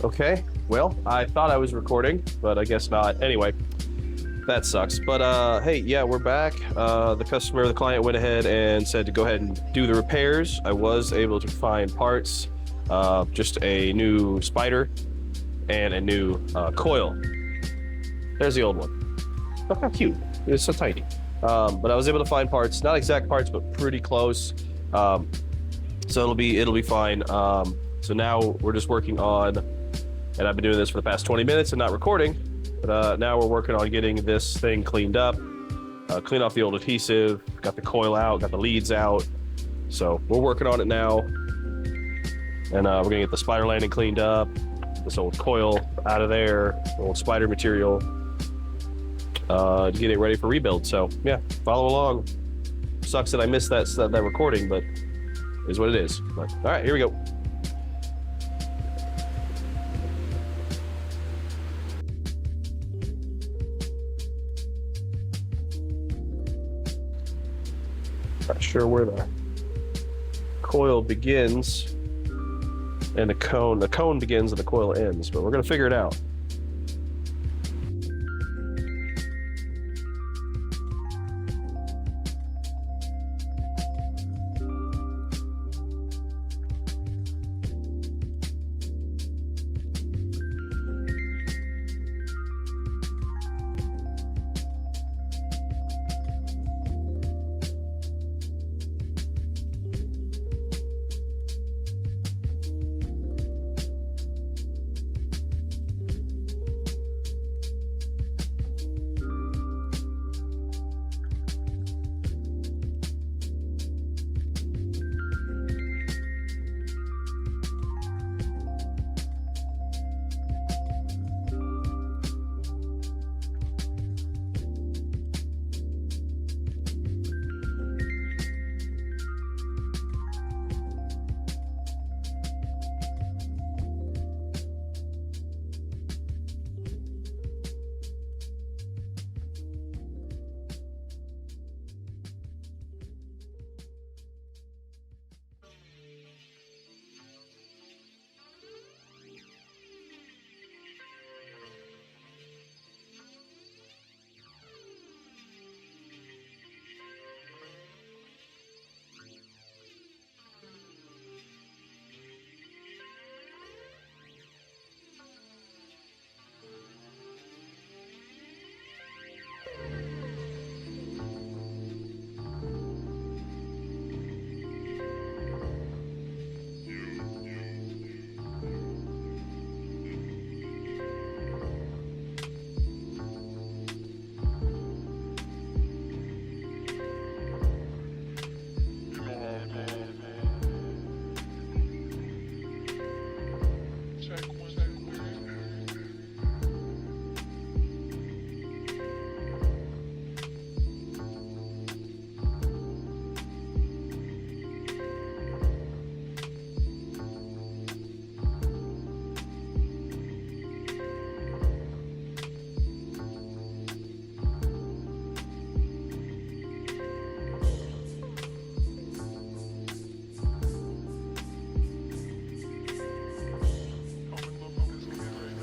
Okay, well, I thought I was recording, but I guess not. Anyway, that sucks. But hey, yeah, we're back. The client went ahead and said to go ahead and do the repairs. I was able to find parts, just a new spider and a new coil. There's the old one. Look how cute. It's so tiny. But I was able to find parts, not exact parts, but pretty close. So it'll be fine. So now we're just working on, and I've been doing this for the past 20 minutes and not recording, but now we're working on getting this thing cleaned up, clean off the old adhesive, got the coil out, got the leads out. So we're working on it now, and we're gonna get the spider landing cleaned up, this old coil out of there, old spider material, to get it ready for rebuild. So yeah, follow along. Sucks that I missed that recording, but it is what it is. But, all right, here we go. Not sure where the coil begins and the cone begins and the coil ends, but we're gonna figure it out.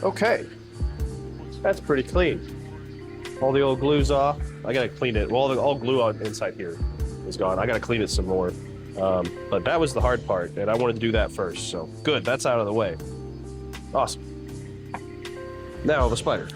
Okay, that's pretty clean. All the old glue's off. I gotta clean it. Well, all glue on inside here is gone. I gotta clean it some more. But that was the hard part, and I wanted to do that first. So good, that's out of the way. Awesome. Now the spider.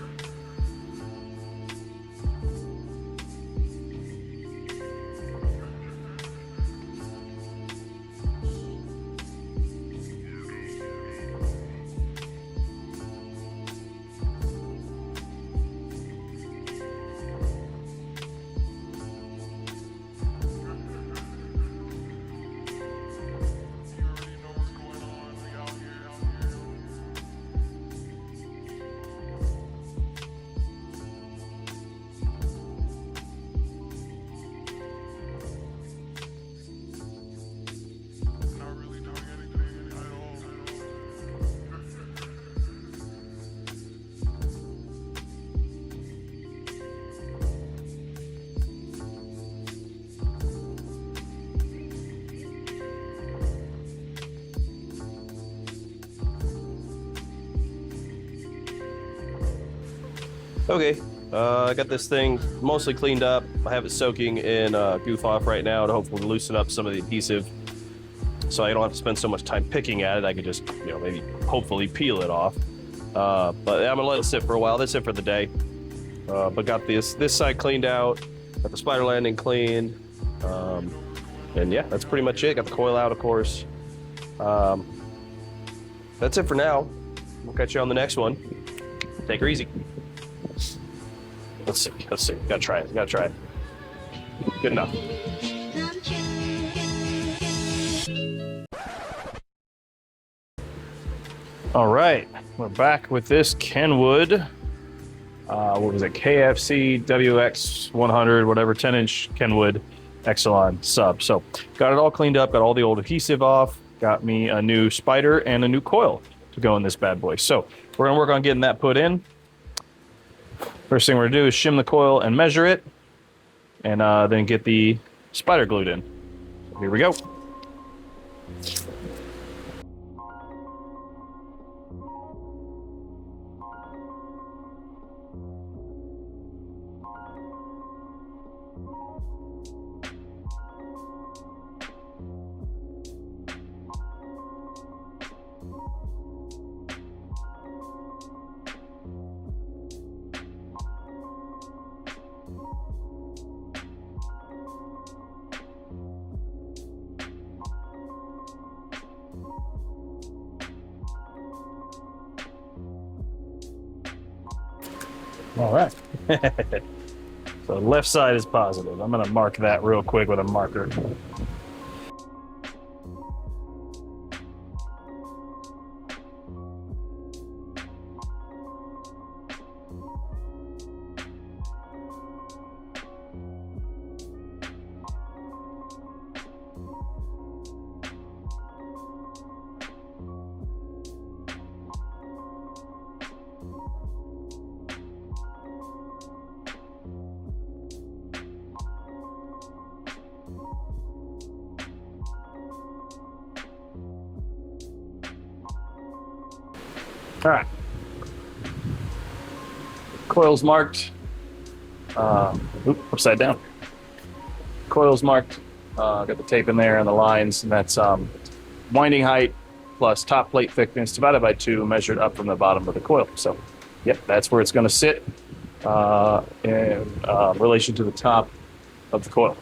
Okay, I got this thing mostly cleaned up. I have it soaking in goof off right now to hopefully loosen up some of the adhesive, so I don't have to spend so much time picking at it. I could just, maybe hopefully peel it off. But I'm gonna let it sit for a while. That's it for the day. But got this side cleaned out, got the spider landing cleaned, and yeah, that's pretty much it. Got the coil out, of course. That's it for now. We'll catch you on the next one. Take her easy. Let's see. Gotta try it. Good enough. All right, we're back with this Kenwood. What was it? KFC WX100, whatever, 10-inch Kenwood Exelon sub. So got it all cleaned up, got all the old adhesive off, got me a new spider and a new coil to go in this bad boy. So we're gonna work on getting that put in. First thing we're gonna do is shim the coil and measure it, and then get the spider glued in. So here we go. All right. So left side is positive. I'm going to mark that real quick with a marker. All right. Coil's marked. Upside down. Coil's marked. Got the tape in there and the lines, and that's winding height plus top plate thickness divided by 2, measured up from the bottom of the coil. So, yep, that's where it's going to sit in relation to the top of the coil.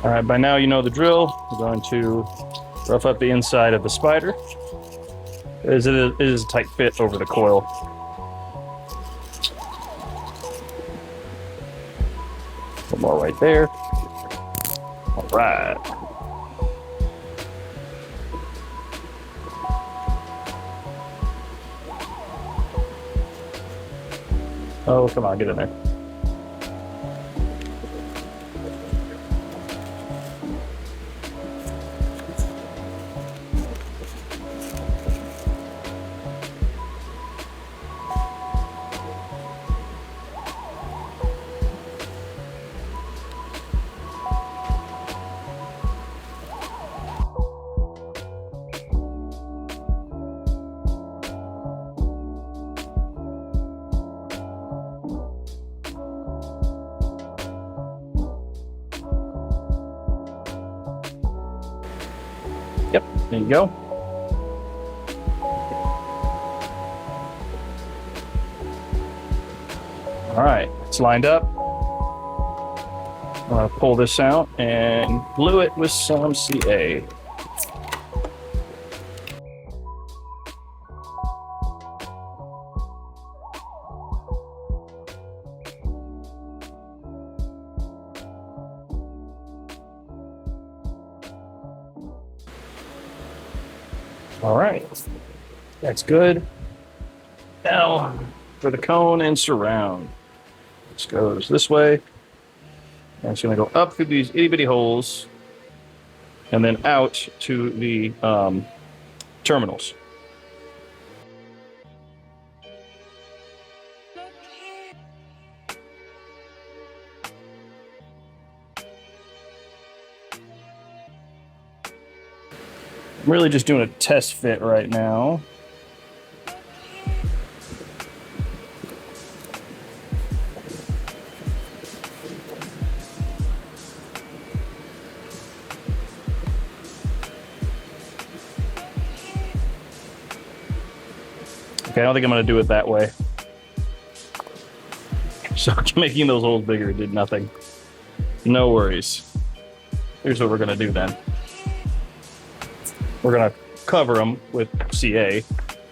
All right, by now you know the drill. We're going to rough up the inside of the spider. It is a tight fit over the coil. One more right there. All right. Oh, come on, get in there. Yep, there you go. All right, it's lined up. I'm gonna pull this out and glue it with some CA. All right, that's good. Now for the cone and surround. This goes this way. And it's going to go up through these itty bitty holes and then out to the terminals. I'm really just doing a test fit right now. Okay, I don't think I'm going to do it that way. So making those holes bigger did nothing. No worries. Here's what we're going to do then. We're going to cover them with CA,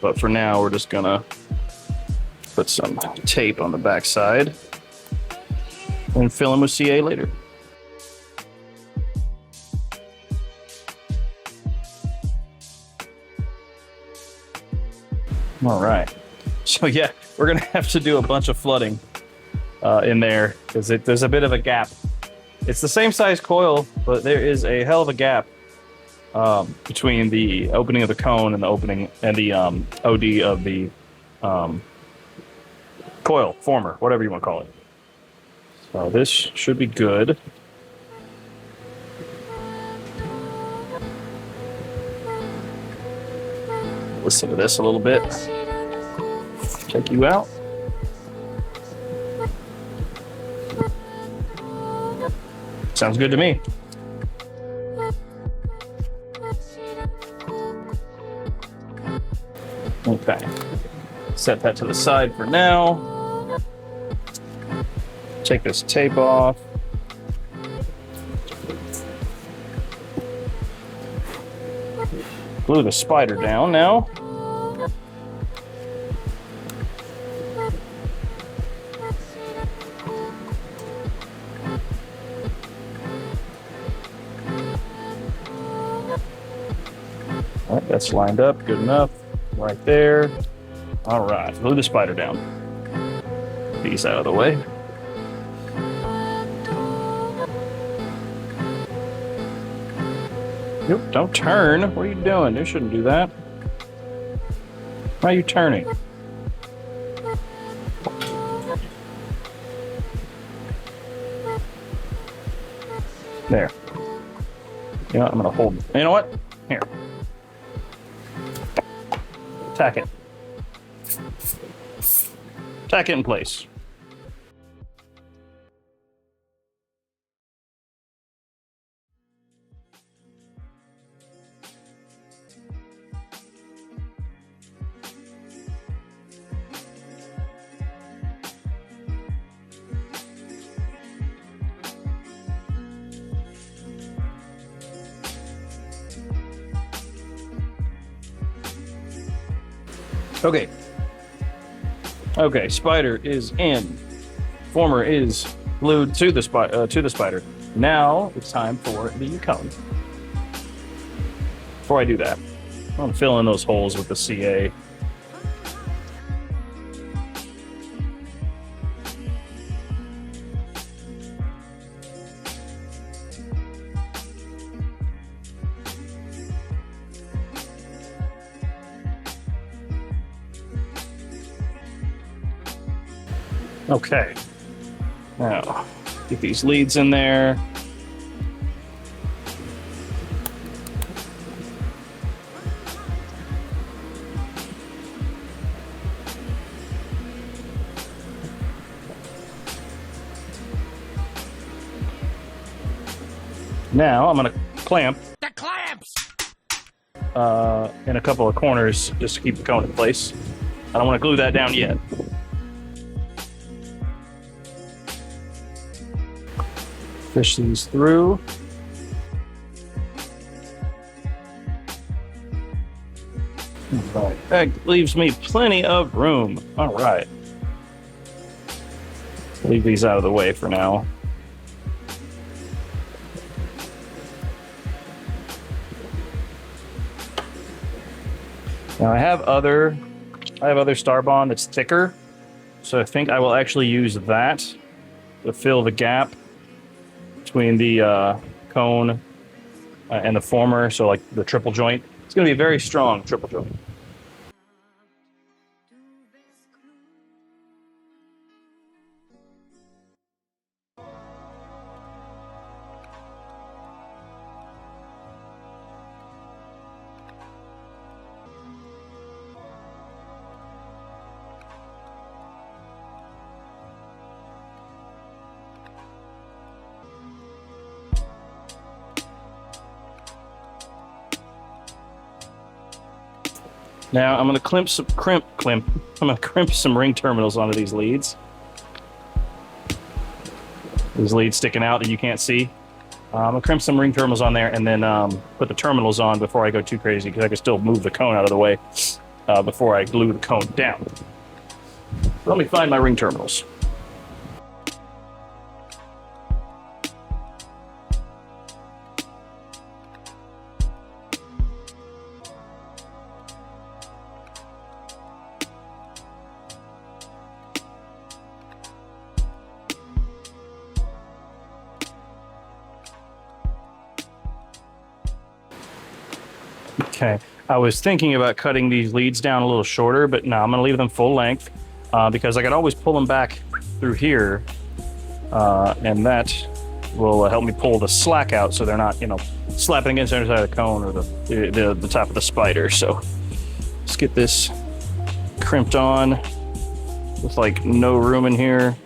but for now we're just going to put some tape on the back side and fill them with CA later. All right. So yeah, we're going to have to do a bunch of flooding in there because there's a bit of a gap. It's the same size coil, but there is a hell of a gap between the opening of the cone and the opening and the OD of the coil, former, whatever you want to call it. So this should be good. Listen to this a little bit. Check you out. Sounds good to me. Okay. Set that to the side for now. Take this tape off. Glue the spider down now. All right, that's lined up, good enough. Right there. All right, glue the spider down. These out of the way. Yep, don't turn. What are you doing? You shouldn't do that. Why are you turning? There. You know what? I'm gonna hold. You know what? Here. Tack it. Tack it in place. Okay. Okay, spider is in. Former is glued to the spider. Now it's time for the cone. Before I do that, I'm gonna fill in those holes with the CA. Okay, now get these leads in there. Now I'm going to clamp the clamps in a couple of corners just to keep the cone in place. I don't want to glue that down yet. Fish these through. All right. That leaves me plenty of room. All right. Leave these out of the way for now. Now I have other Starbond that's thicker, so I think I will actually use that to fill the gap between the cone and the former, so like the triple joint. It's going to be a very strong triple joint. Now I'm going to I'm going to crimp some ring terminals onto these leads. These leads sticking out that you can't see. I'm going to crimp some ring terminals on there and then put the terminals on before I go too crazy, because I can still move the cone out of the way before I glue the cone down. Let me find my ring terminals. Okay, I was thinking about cutting these leads down a little shorter, but no, I'm going to leave them full length because I could always pull them back through here, and that will help me pull the slack out so they're not, you know, slapping against the underside of the cone or the top of the spider. So let's get this crimped on with like no room in here.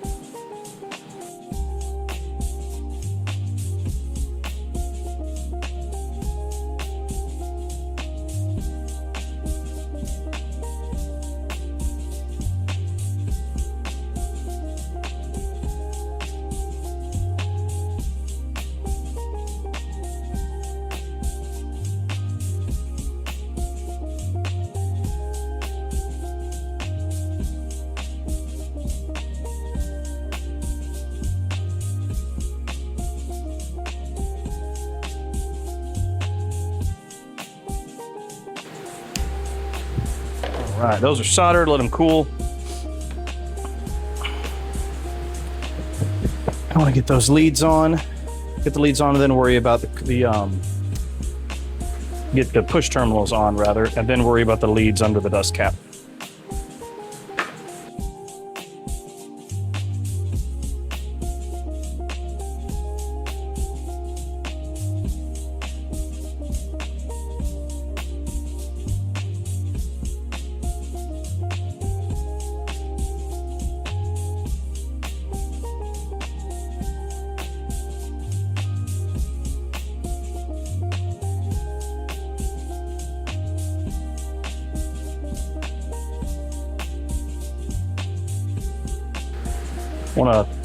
All right, those are soldered. Let them cool. I want to get those leads on. Get the leads on, and then worry about get the push terminals on rather, and then worry about the leads under the dust cap.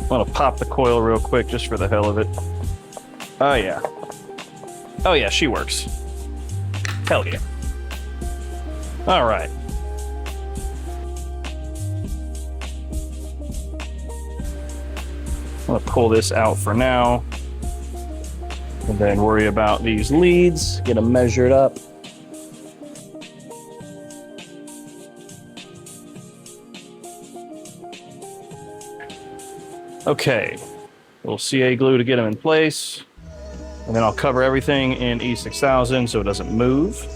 Want to pop the coil real quick just for the hell of it. Oh yeah. Oh yeah, she works. Hell yeah. All right. I'm gonna pull this out for now, and then worry about these leads. Get them measured up. Okay, we'll CA glue to get them in place, and then I'll cover everything in E6000 so it doesn't move.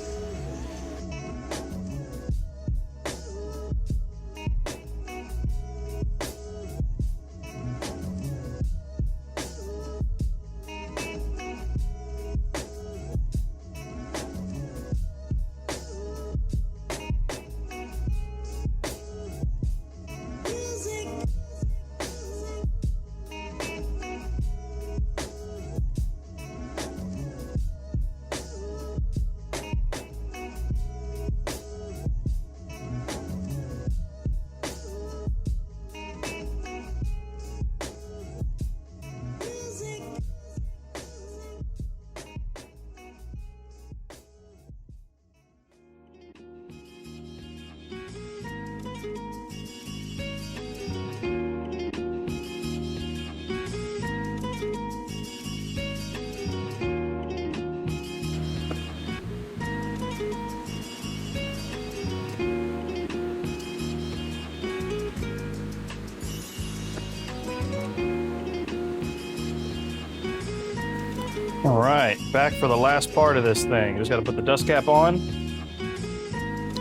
All right, back for the last part of this thing. Just got to put the dust cap on,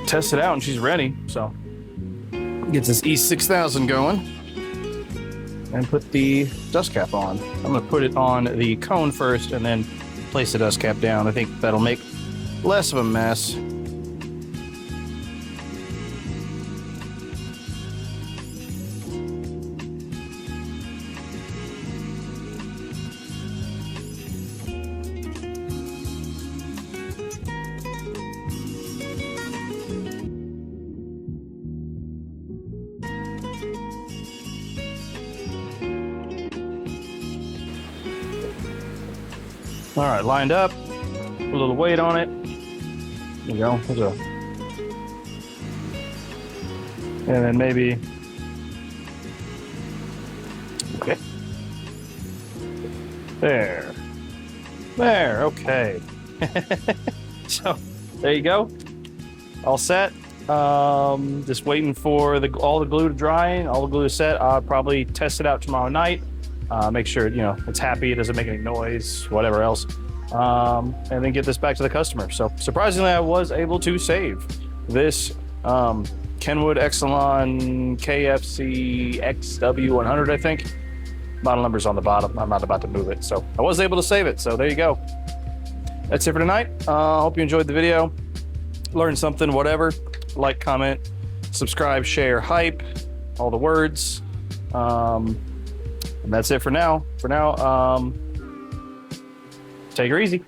test it out, and she's ready. So gets this E6000 going, and put the dust cap on. I'm going to put it on the cone first, and then place the dust cap down. I think that'll make less of a mess. All right, lined up. Put a little weight on it. There you go. There's a... And then maybe... Okay. There. There, okay. So, there you go. All set. Just waiting for all the glue to dry. All the glue is set. I'll probably test it out tomorrow night. Make sure, you know, it's happy, it doesn't make any noise, whatever else. And then get this back to the customer. So, surprisingly, I was able to save this Kenwood Exelon KFC XW100, I think. Model number's on the bottom. I'm not about to move it. So, I was able to save it. So, there you go. That's it for tonight. Hope you enjoyed the video. Learned something, whatever. Like, comment, subscribe, share, hype, all the words. And that's it for now. Take her easy.